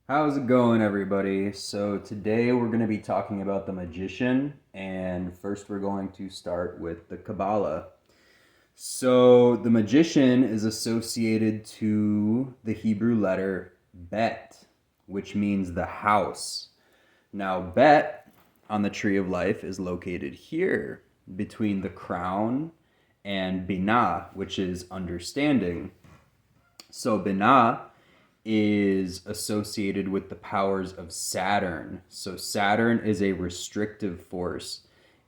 How's it going, everybody? So, today we're going to be talking about the magician, and first we're going to start with the Kabbalah. So, the magician is associated to the Hebrew letter Bet, which means the house. Now, Bet on the tree of life is located here between the crown and Binah, which is understanding. So, Binah is associated with the powers of Saturn. So Saturn is a restrictive force.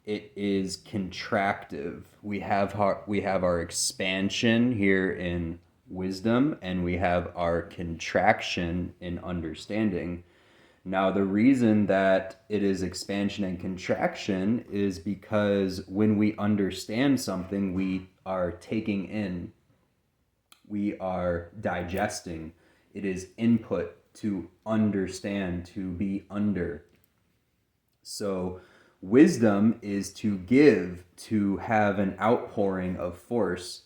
It is contractive. We have our expansion here in wisdom, and we have our contraction in understanding. Now, the reason that it is expansion and contraction is because when we understand something, we are taking in, we are digesting. It is input to understand, to be under. So, wisdom is to give, to have an outpouring of force.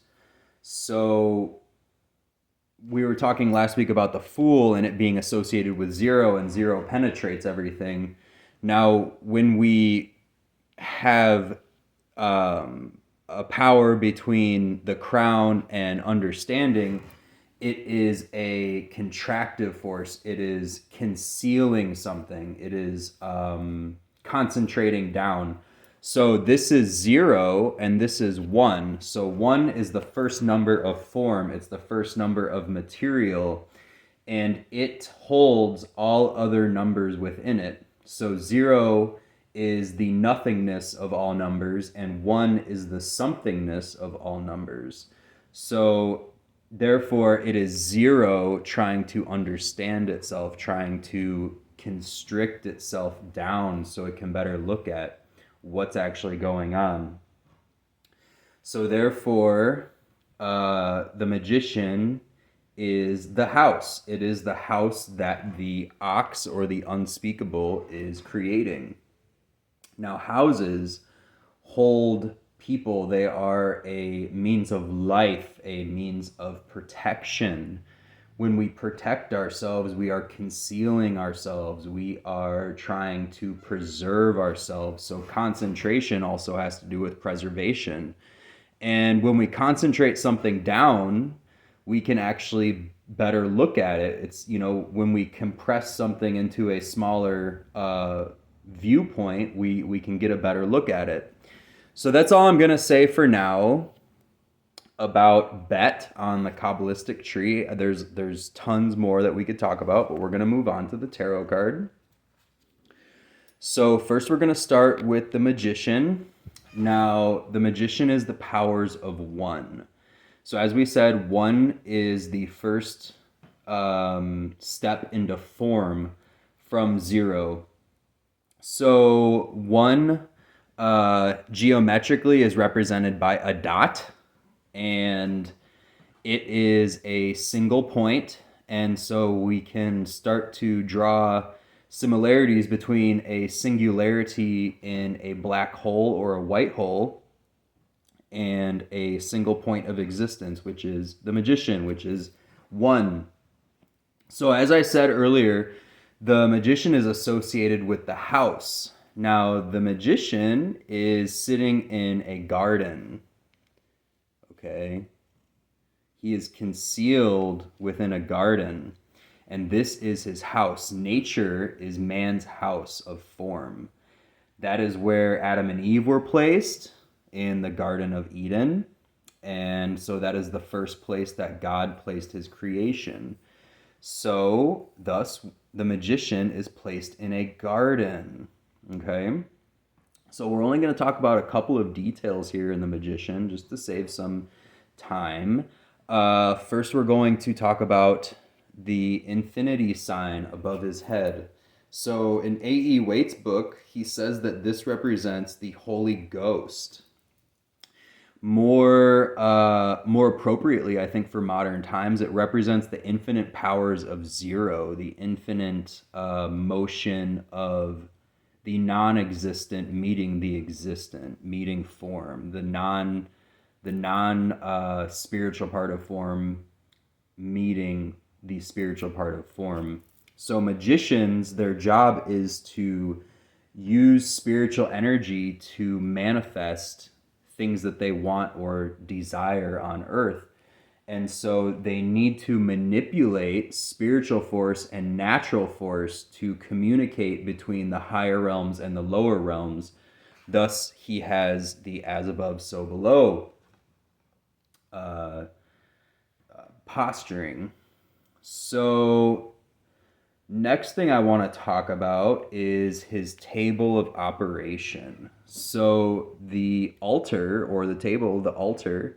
So, we were talking last week about the fool and it being associated with zero, and zero penetrates everything. Now, when we have a power between the crown and understanding, it is a contractive force. It is concealing something. It is concentrating down. So this is zero and this is one. So one is the first number of form, it's the first number of material, and it holds all other numbers within it. So zero is the nothingness of all numbers, and one is the somethingness of all numbers. So therefore, it is zero trying to understand itself, trying to constrict itself down so it can better look at what's actually going on. So therefore, the magician is the house. It is the house that the ox or the unspeakable is creating. Now, houses hold people. They are a means of life, a means of protection. When we protect ourselves, we are concealing ourselves. We are trying to preserve ourselves. So concentration also has to do with preservation. And when we concentrate something down, we can actually better look at it. It's, when we compress something into a smaller viewpoint, we can get a better look at it. So that's all I'm going to say for now about Bet on the Kabbalistic tree. There's tons more that we could talk about, but we're going to move on to the tarot card. So first we're going to start with the magician. Now, the magician is the powers of one. So as we said, one is the first step into form from zero. So one geometrically is represented by a dot, and it is a single point. And so we can start to draw similarities between a singularity in a black hole or a white hole and a single point of existence, which is the magician, which is one. So, as I said earlier, the magician is associated with the house. Now, the magician is sitting in a garden. Okay. He is concealed within a garden, and this is his house. Nature is man's house of form. That is where Adam and Eve were placed, in the Garden of Eden. And so that is the first place that God placed his creation. So, thus, the magician is placed in a garden. Okay? So, we're only going to talk about a couple of details here in the magician, just to save some time. First, we're going to talk about the infinity sign above his head. So in A.E. Waite's book, he says that this represents the Holy Ghost. More appropriately, I think, for modern times, it represents the infinite powers of zero, the infinite motion of the non-existent meeting the existent, meeting form, the non spiritual part of form meeting the spiritual part of form. So magicians, their job is to use spiritual energy to manifest things that they want or desire on earth. And so they need to manipulate spiritual force and natural force to communicate between the higher realms and the lower realms. Thus, he has the as above, so below uh, posturing. So, next thing I want to talk about is his table of operation. So, the altar or the altar,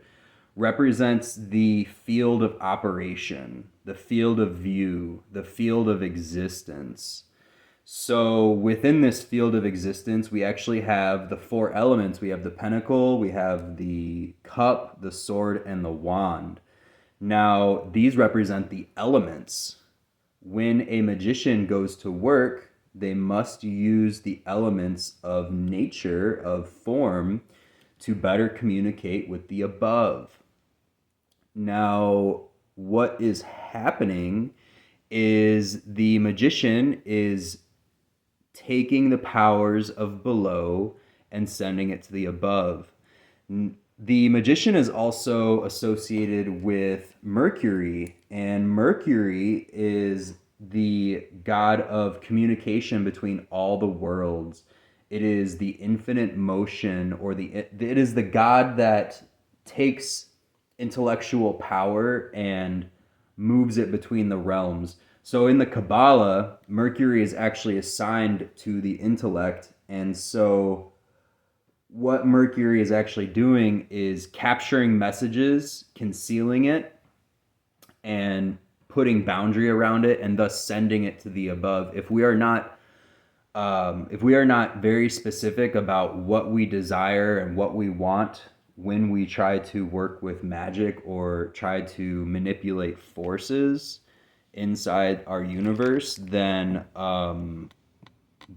represents the field of operation, the field of view, the field of existence. So within this field of existence, we actually have the four elements. We have the pentacle, we have the cup, the sword, and the wand. Now, these represent the elements. When a magician goes to work, they must use the elements of nature, of form, to better communicate with the above. Now, what is happening is the magician is taking the powers of below and sending it to the above. The magician is also associated with Mercury, and Mercury is the god of communication between all the worlds. It is the infinite motion, or it is the god that takes intellectual power and moves it between the realms. So in the Kabbalah, Mercury is actually assigned to the intellect, and so what Mercury is actually doing is capturing messages, concealing it, and putting boundary around it, and thus sending it to the above. If we are not very specific about what we desire and what we want when we try to work with magic or try to manipulate forces inside our universe, then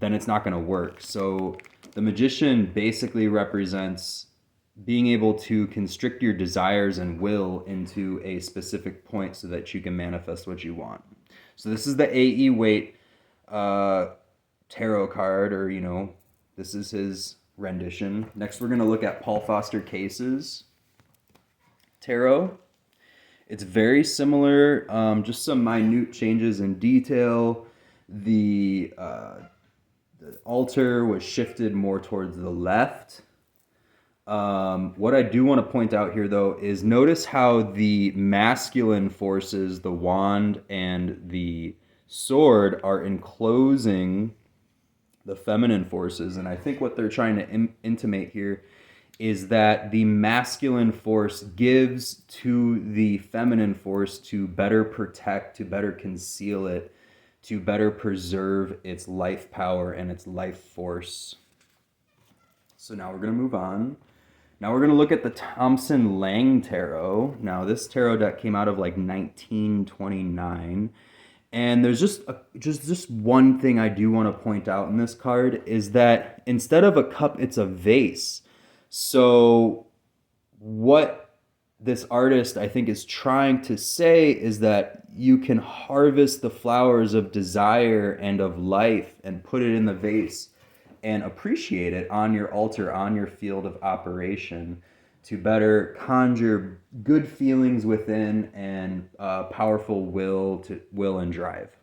it's not going to work. So the magician basically represents being able to constrict your desires and will into a specific point so that you can manifest what you want. So this is the A.E. Waite tarot card, or this is his rendition. Next, we're going to look at Paul Foster Case's tarot. It's very similar, just some minute changes in detail. The altar was shifted more towards the left. What I do want to point out here, though, is notice how the masculine forces, the wand and the sword, are enclosing the feminine forces. And I think what they're trying to intimate here is that the masculine force gives to the feminine force to better protect, to better conceal it, to better preserve its life power and its life force. So now we're going to move on. Now we're going to look at the Thompson Lang Tarot. Now this tarot deck came out of like 1929. And there's just one thing I do want to point out in this card is that instead of a cup, it's a vase. So what this artist, I think, is trying to say is that you can harvest the flowers of desire and of life and put it in the vase and appreciate it on your altar, on your field of operation, to better conjure good feelings within and powerful will and drive.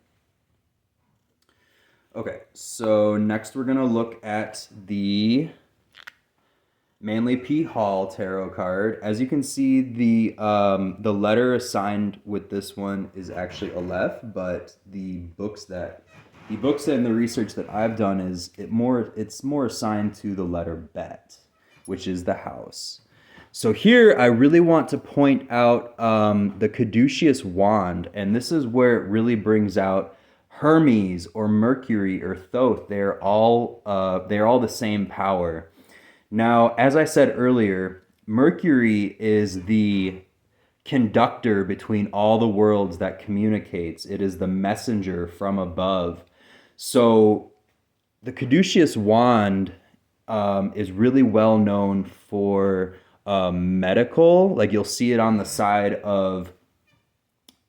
Okay, so next we're going to look at the Manly P. Hall tarot card. As you can see, the letter assigned with this one is actually Aleph, but the books and the research that I've done is it's more assigned to the letter Bet, which is the house. So here I really want to point out the caduceus wand, and this is where it really brings out Hermes or Mercury or Thoth. They're all the same power. Now, as I said earlier, Mercury is the conductor between all the worlds that communicates. It is the messenger from above. So the caduceus wand is really well known for medical. Like, you'll see it on the side of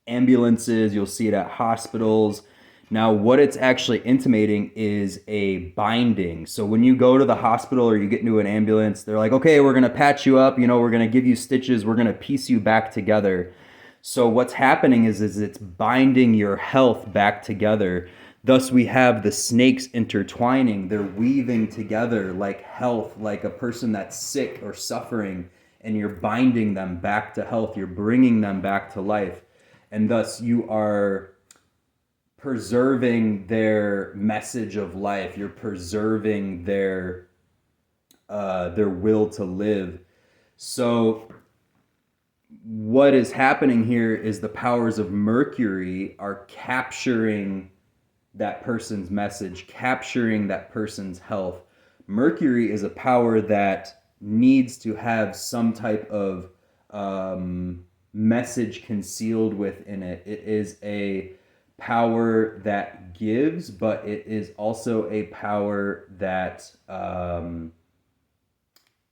ambulances, you'll see it at hospitals. Now, what it's actually intimating is a binding. So when you go to the hospital or you get into an ambulance, they're like, okay, we're going to patch you up, we're going to give you stitches, we're going to piece you back together. So what's happening is it's binding your health back together. Thus, we have the snakes intertwining. They're weaving together like health, like a person that's sick or suffering, and you're binding them back to health. You're bringing them back to life. And thus, you are preserving their message of life. You're preserving their will to live. So what is happening here is the powers of Mercury are capturing that person's message, capturing that person's health. Mercury is a power that needs to have some type of message concealed within it. It is a power that gives, but it is also a power that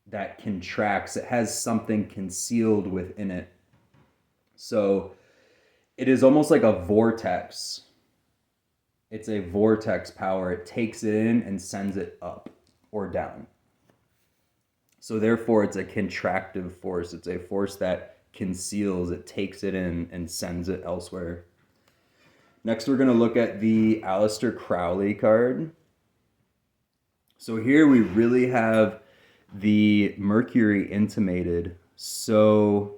that contracts. It has something concealed within it. So it is almost like a vortex. It's a vortex power. It takes it in and sends it up or down. So therefore, it's a contractive force. It's a force that conceals. It takes it in and sends it elsewhere. Next, we're going to look at the Aleister Crowley card. So here we really have the Mercury intimated. So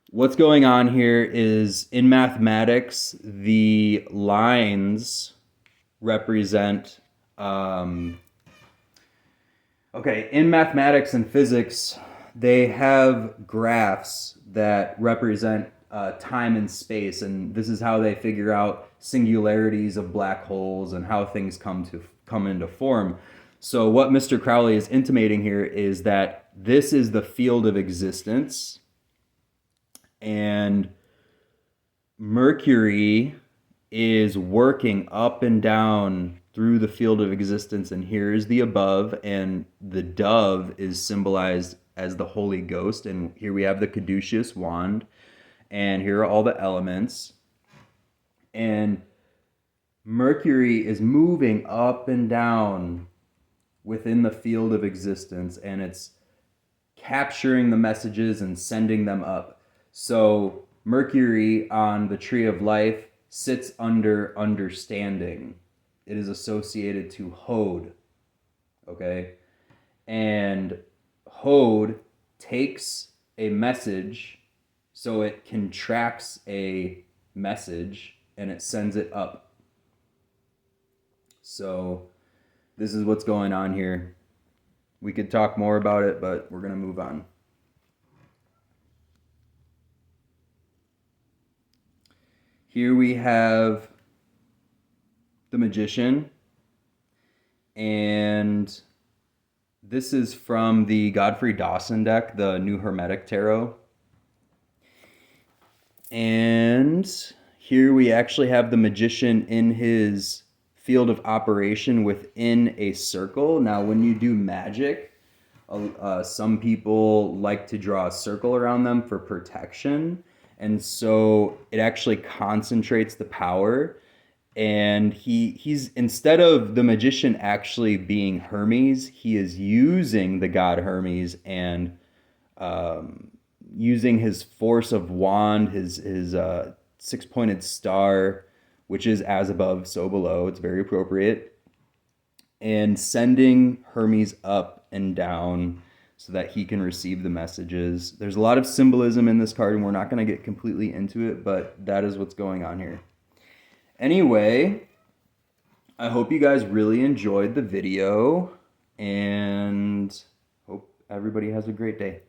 what's going on here is in mathematics, the lines represent, in mathematics and physics, they have graphs that represent time and space, and this is how they figure out singularities of black holes and how things come into form. So what Mr. Crowley is intimating here is that this is the field of existence, and Mercury is working up and down through the field of existence, and here is the above, and the dove is symbolized as the Holy Ghost, and here we have the caduceus wand, and here are all the elements, and Mercury is moving up and down within the field of existence, and it's capturing the messages and sending them up. So Mercury on the tree of life sits under understanding. It is associated to Hod, okay? And Hod takes a message, so it contracts a message and it sends it up. So this is what's going on here. We could talk more about it, but we're going to move on. Here we have the Magician, and this is from the Godfrey Dawson deck, the New Hermetic Tarot. And here we actually have the Magician in his field of operation within a circle. Now, when you do magic, some people like to draw a circle around them for protection. And so it actually concentrates the power. And he's instead of the Magician actually being Hermes, he is using the god Hermes and using his force of wand, his six-pointed star, which is as above, so below. It's very appropriate. And sending Hermes up and down so that he can receive the messages. There's a lot of symbolism in this card, and we're not going to get completely into it, but that is what's going on here. Anyway, I hope you guys really enjoyed the video, and hope everybody has a great day.